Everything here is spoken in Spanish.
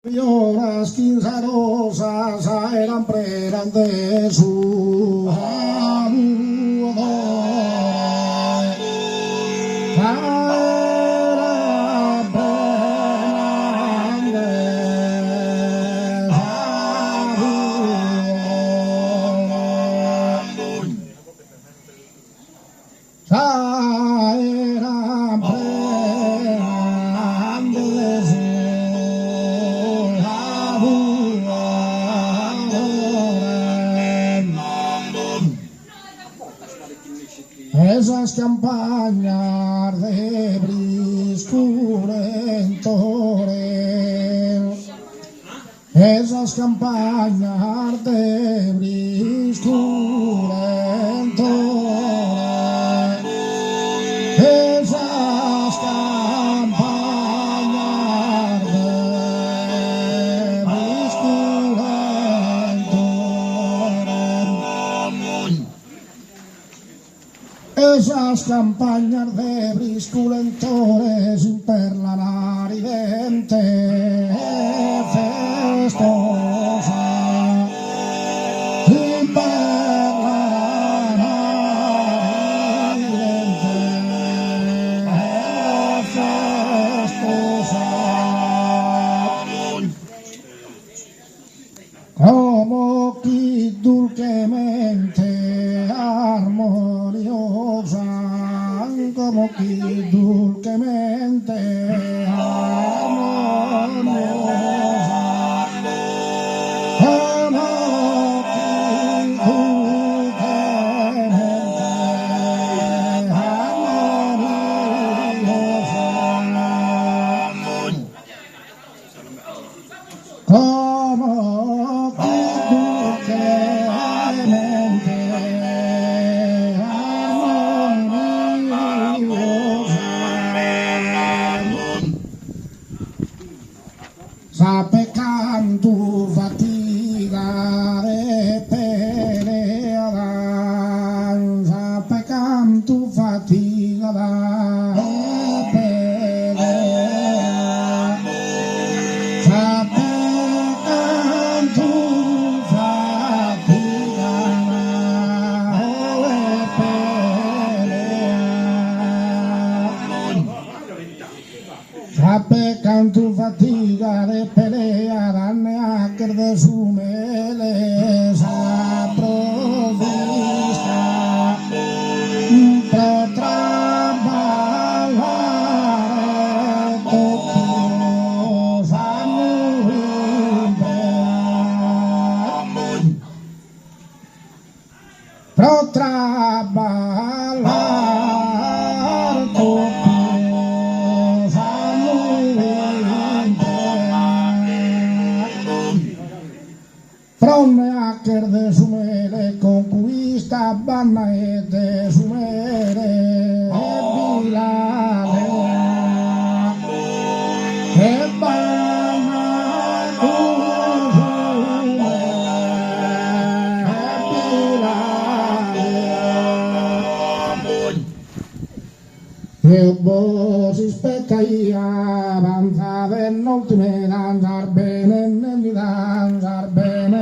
Lloras quinzarosas eran preran de su esas campañas de briscurentores, esas campañas de briscurentores, esas campañas de briscurentores, esas campañas de brisculentores imperlan aridente festosa, imperlan aridente festosa, como que dulcemente armoniosa, como que dulcemente armoniosa, como que dulcemente armoniosa, como que dulcemente sapecan tu fatiga de pelear, sapecan tu fatiga de pelear, sapecan tu fatiga de pelear, sapecan tu fatiga de pelea, danne aquel de su meleza provista, pro trabajare todos pro trabajar todos pronne aquel de su mere conquista vanna e de su mere vilalea e vanna su vilalea e vos ispecaia avanzada en ultime danzar bene nel danzar bene